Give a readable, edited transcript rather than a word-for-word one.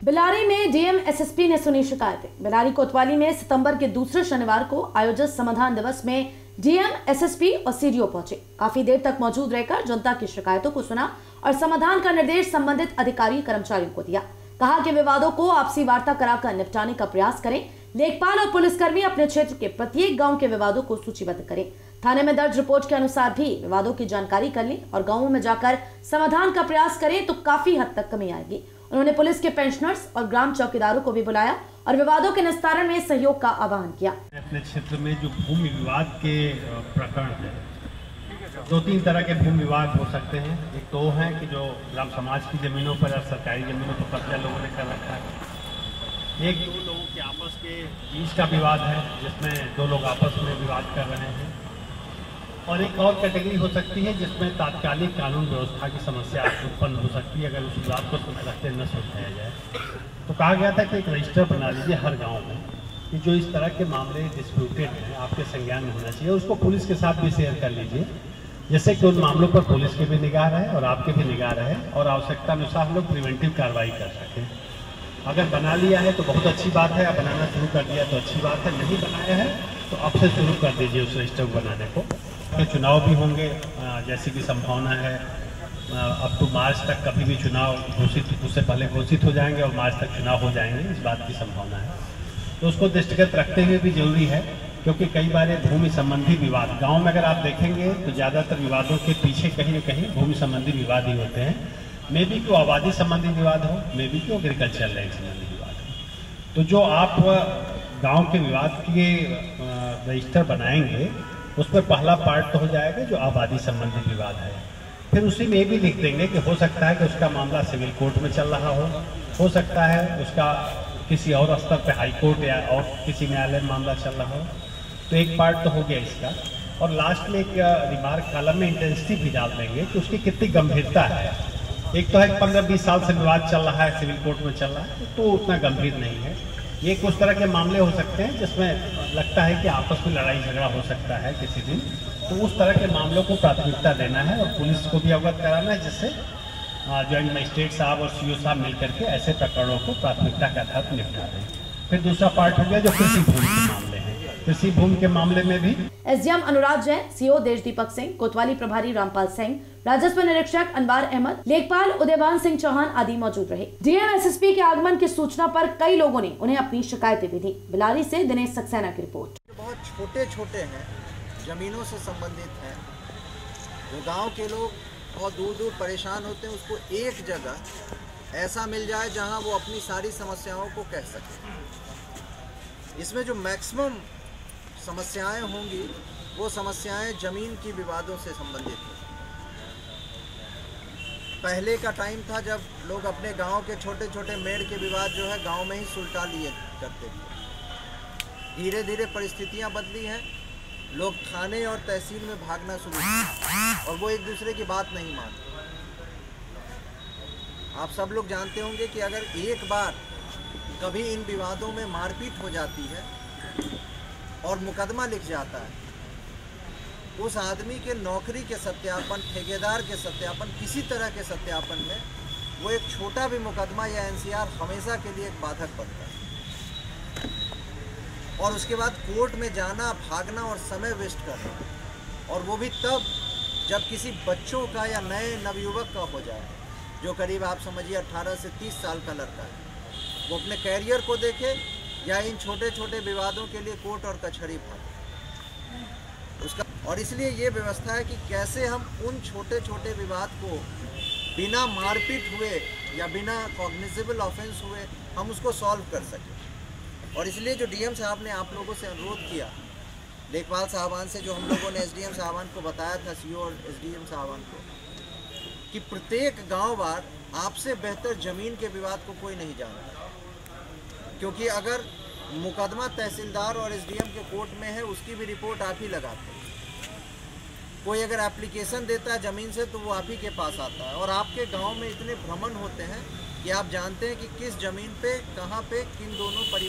बिलारी में DM SSP ने सुनी शिकायतें। बिलारी कोतवाली में सितंबर के दूसरे शनिवार को आयोजित समाधान दिवस में डीएम एसएसपी और सीडीओ पहुंचे। काफी देर तक मौजूद रहकर जनता की शिकायतों को सुना और समाधान का निर्देश संबंधित अधिकारी कर्मचारियों को दिया। कहा कि विवादों को आपसी वार्ता कराकर निपटाने का प्रयास करें। लेखपाल और पुलिसकर्मी अपने क्षेत्र के प्रत्येक गांव के विवादों को सूचीबद्ध करें। थाने में दर्ज रिपोर्ट के अनुसार भी विवादों की जानकारी कर लें और गांवों में जाकर समाधान का प्रयास करें तो काफी हद तक कमी आएगी। उन्होंने पुलिस के पेंशनर्स और ग्राम चौकीदारों को भी बुलाया और विवादों के निस्तारण में सहयोग का आह्वान किया। अपने क्षेत्र में जो भूमि विवाद के प्रकरण है, दो तीन तरह के भूमि विवाद हो सकते हैं। एक तो है कि जो ग्राम समाज की जमीनों पर या सरकारी जमीनों पर कब्जा लोगों ने कर रखा है। एक दो लोगों के आपस के बीच का विवाद है जिसमें दो लोग आपस में विवाद कर रहे हैं। और एक और कैटेगरी हो सकती है जिसमें तात्कालिक कानून व्यवस्था की समस्या उत्पन्न हो सकती है अगर उस विवाद को रखते न सुलझाया जाए। तो कहा गया था कि एक रजिस्टर बना लीजिए हर गांव में कि जो इस तरह के मामले डिस्प्यूटेड हैं आपके संज्ञान में होना चाहिए। उसको पुलिस के साथ भी शेयर कर लीजिए जिससे कि उन मामलों पर पुलिस की भी निगाह रहे और आपके भी निगाह रहे और आवश्यकता अनुसार हम लोग प्रिवेंटिव कार्रवाई कर सकें। अगर बना लिया है तो बहुत अच्छी बात है, बनाना शुरू कर दिया तो अच्छी बात है, नहीं बनाया है तो अब से शुरू कर दीजिए उस रजिस्टर को बनाने को। के चुनाव भी होंगे जैसी की संभावना है। अब तो मार्च तक कभी भी चुनाव घोषित उससे पहले घोषित हो जाएंगे और मार्च तक चुनाव हो जाएंगे, इस बात की संभावना है। तो उसको दृष्टिगत रखते हुए भी जरूरी है क्योंकि कई बार भूमि संबंधी विवाद गांव में अगर आप देखेंगे तो ज़्यादातर विवादों के पीछे कहीं न कहीं भूमि संबंधी विवाद ही होते हैं। मे बी क्यों आबादी संबंधी विवाद हो, मे बी क्यों एग्रीकल्चर लैंड संबंधी विवाद हो। तो जो आप गाँव के विवाद के रजिस्टर बनाएंगे उसमें पहला पार्ट तो हो जाएगा जो आबादी संबंधी विवाद है। फिर उसी में भी लिख देंगे कि हो सकता है कि उसका मामला सिविल कोर्ट में चल रहा हो सकता है उसका किसी और स्तर पे हाई कोर्ट या और किसी न्यायालय में मामला चल रहा हो। तो एक पार्ट तो हो गया इसका। और लास्ट में एक रिमार्क कॉलम में इंटेंसिटी भी डाल देंगे कि उसकी कितनी गंभीरता है। एक तो है 15-20 साल से विवाद चल रहा है, सिविल कोर्ट में चल रहा है तो उतना गंभीर नहीं है। ये कुछ तरह के मामले हो सकते हैं जिसमें लगता है कि आपस में लड़ाई झगड़ा हो सकता है किसी दिन, तो उस तरह के मामलों को प्राथमिकता देना है और पुलिस को भी अवगत कराना है जिससे ज्वाइंट मजिस्ट्रेट साहब और सीओ साहब मिलकर के ऐसे प्रकरणों को प्राथमिकता के आधार पर निपटा दें। फिर दूसरा पार्ट हो गया जो कृषि भूमि के मामले हैं। कृषि भूमि के मामले में भी एसडीएम अनुराग जैन, सीओ देशदीपक सिंह, कोतवाली प्रभारी रामपाल सिंह, राजस्व निरीक्षक अनवार अहमद, लेखपाल उदयभान सिंह चौहान आदि मौजूद रहे। डीएम एसएसपी के आगमन की सूचना पर कई लोगों ने उन्हें अपनी शिकायतें भी दी। बिलारी से दिनेश सक्सेना की रिपोर्ट। बहुत छोटे छोटे हैं, जमीनों से संबंधित हैं, जो गांव के लोग बहुत दूर दूर परेशान होते हैं, उसको एक जगह ऐसा मिल जाए जहां वो अपनी सारी समस्याओं को कह सके। इसमें जो मैक्सिमम समस्याएं होंगी वो समस्याएं जमीन की विवादों से संबंधित हैं। पहले का टाइम था जब लोग अपने गांव के छोटे छोटे मेड़ के विवाद जो है गांव में ही सुलझा लिए करते थे। धीरे धीरे परिस्थितियां बदली हैं, लोग थाने और तहसील में भागना शुरू किए और वो एक दूसरे की बात नहीं मानते। आप सब लोग जानते होंगे कि अगर एक बार कभी इन विवादों में मारपीट हो जाती है और मुकदमा लिख जाता है, उस आदमी के नौकरी के सत्यापन, ठेकेदार के सत्यापन, किसी तरह के सत्यापन में वो एक छोटा भी मुकदमा या एनसीआर हमेशा के लिए एक बाधक बनता है। और उसके बाद कोर्ट में जाना, भागना और समय वेस्ट करना, और वो भी तब जब किसी बच्चों का या नए नवयुवक का हो जाए जो करीब आप समझिए 18 से 30 साल का लड़का है, वो अपने कैरियर को देखे या इन छोटे छोटे विवादों के लिए कोर्ट और कचहरी भागे उसका। और इसलिए ये व्यवस्था है कि कैसे हम उन छोटे छोटे विवाद को बिना मारपीट हुए या बिना कॉग्निजेबल ऑफेंस हुए हम उसको सॉल्व कर सकें। और इसलिए जो डीएम साहब ने आप लोगों से अनुरोध किया, लेखपाल साहबान से जो हम लोगों ने एसडीएम साहबान को बताया था, सीओ और एसडीएम साहबान को, कि प्रत्येक गांव वार आपसे बेहतर जमीन के विवाद को कोई नहीं जानता। क्योंकि अगर मुकदमा तहसीलदार और एसडीएम के कोर्ट में है उसकी भी रिपोर्ट आप ही लगाते हैं। कोई अगर एप्लीकेशन देता है ज़मीन से तो वो आप ही के पास आता है। और आपके गांव में इतने भ्रमण होते हैं कि आप जानते हैं कि किस ज़मीन पे, कहाँ पे, किन दोनों परिवार